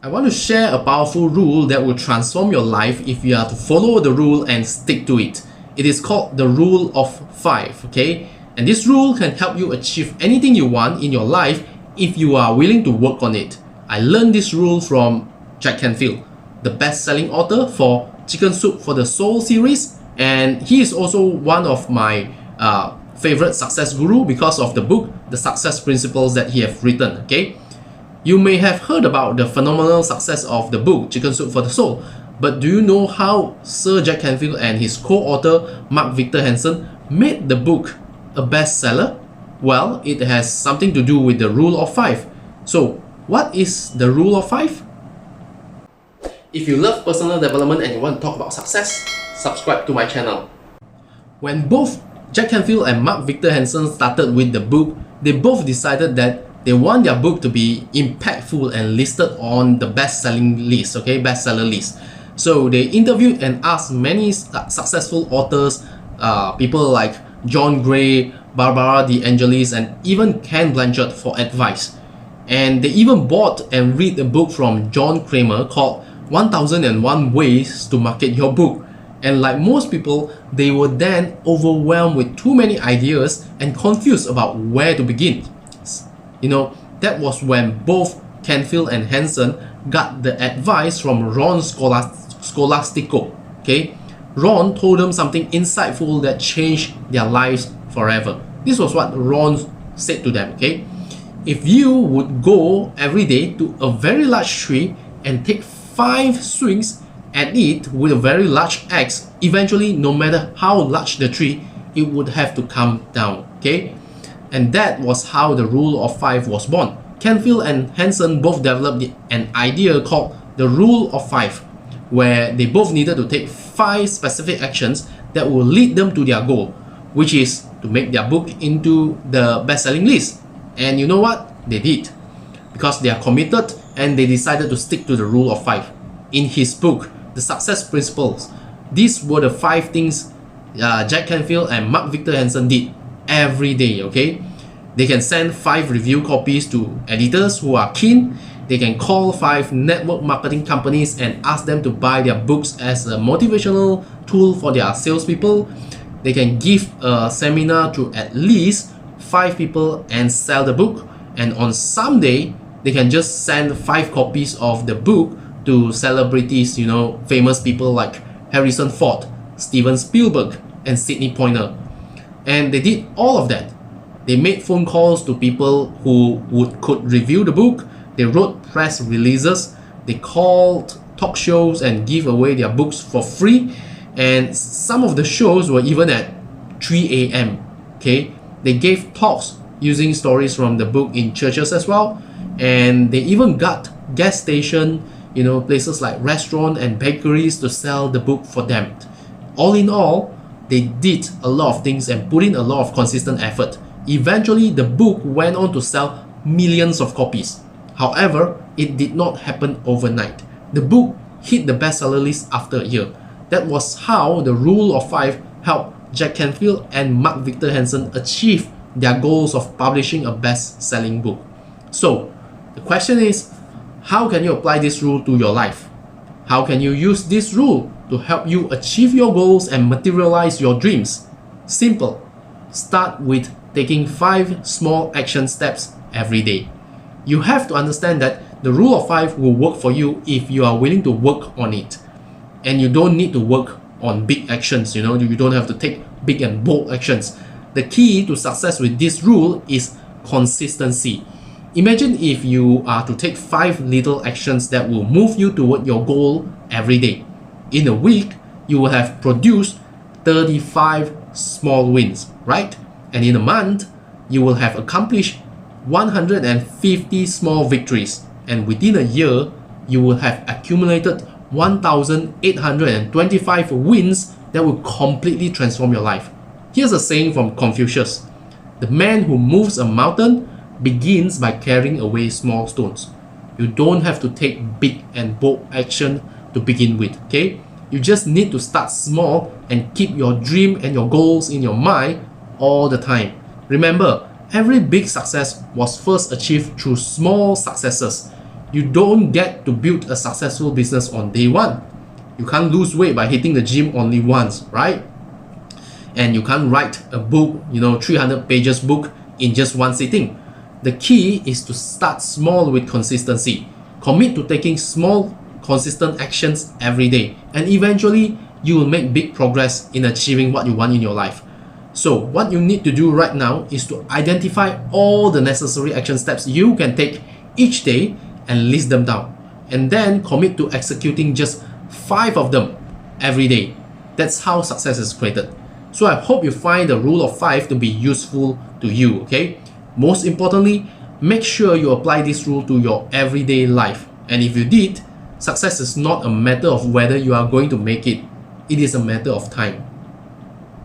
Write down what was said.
I want to share a powerful rule that will transform your life if you are to follow the rule and stick to it. It is called the rule of 5, okay? And this rule can help you achieve anything you want in your life if you are willing to work on it. I learned this rule from Jack Canfield, the best-selling author for Chicken Soup for the Soul series, and he is also one of my favorite success guru because of the book, The Success Principles that he have written, okay? You may have heard about the phenomenal success of the book Chicken Soup for the Soul, but do you know how Sir Jack Canfield and his co-author Mark Victor Hansen made the book a bestseller? Well, it has something to do with the rule of 5. So, what is the rule of 5? If you love personal development and you want to talk about success, subscribe to my channel. When both Jack Canfield and Mark Victor Hansen started with the book, they both decided that they want their book to be impactful and listed on the best-selling list, okay, bestseller list. So they interviewed and asked many successful authors, people like John Gray, Barbara DeAngelis, and even Ken Blanchard for advice. And they even bought and read a book from John Kramer called 1001 Ways to Market Your Book. And like most people, they were then overwhelmed with too many ideas and confused about where to begin. You know, that was when both Canfield and Hansen got the advice from Ron Scolastico. Okay, Ron told them something insightful that changed their lives forever. This was what Ron said to them. Okay, if you would go every day to a very large tree and take 5 swings at it with a very large axe, eventually, no matter how large the tree, it would have to come down. Okay. And that was how the rule of 5 was born. Canfield and Hansen both developed an idea called the rule of 5, where they both needed to take 5 specific actions that will lead them to their goal, which is to make their book into the best-selling list. And you know what? They did. Because they are committed and they decided to stick to the rule of 5. In his book, The Success Principles, these were the 5 things Jack Canfield and Mark Victor Hansen did every day, okay? They can send 5 review copies to editors who are keen. They can call 5 network marketing companies and ask them to buy their books as a motivational tool for their salespeople. They can give a seminar to at least 5 people and sell the book. And on some day, they can just send 5 copies of the book to celebrities, you know, famous people like Harrison Ford, Steven Spielberg, and Sidney Poitier. And they did all of that. They made phone calls to people who could review the book. They wrote press releases. They called talk shows and give away their books for free. And some of the shows were even at 3 a.m. Okay, they gave talks using stories from the book in churches as well. And they even got gas station, you know, places like restaurant and bakeries to sell the book for them. All in all, they did a lot of things and put in a lot of consistent effort. Eventually, the book went on to sell millions of copies. However, it did not happen overnight. The book hit the bestseller list after a year. That was how the rule of 5 helped Jack Canfield and Mark Victor Hansen achieve their goals of publishing a best-selling book. So, the question is, how can you apply this rule to your life? How can you use this rule to help you achieve your goals and materialize your dreams? Simple. Start with taking 5 small action steps every day. You have to understand that the rule of 5 will work for you if you are willing to work on it. And you don't need to work on big actions, you know, you don't have to take big and bold actions. The key to success with this rule is consistency. Imagine if you are to take 5 little actions that will move you toward your goal every day. In a week, you will have produced 35 small wins, right? And in a month, you will have accomplished 150 small victories. And within a year, you will have accumulated 1,825 wins that will completely transform your life. Here's a saying from Confucius: the man who moves a mountain begins by carrying away small stones. You don't have to take big and bold action to begin with, okay? You just need to start small and keep your dream and your goals in your mind all the time. Remember, every big success was first achieved through small successes. You don't get to build a successful business on day one. You can't lose weight by hitting the gym only once, right? And you can't write a book, 300 pages book in just one sitting. The key is to start small with consistency. Commit to taking small, consistent actions every day, and eventually you will make big progress in achieving what you want in your life. So what you need to do right now is to identify all the necessary action steps you can take each day and list them down, and then commit to executing just 5 of them every day. That's how success is created. So I hope you find the rule of 5 to be useful to you, okay? Most importantly, make sure you apply this rule to your everyday life. And if you did, success is not a matter of whether you are going to make it. It is a matter of time.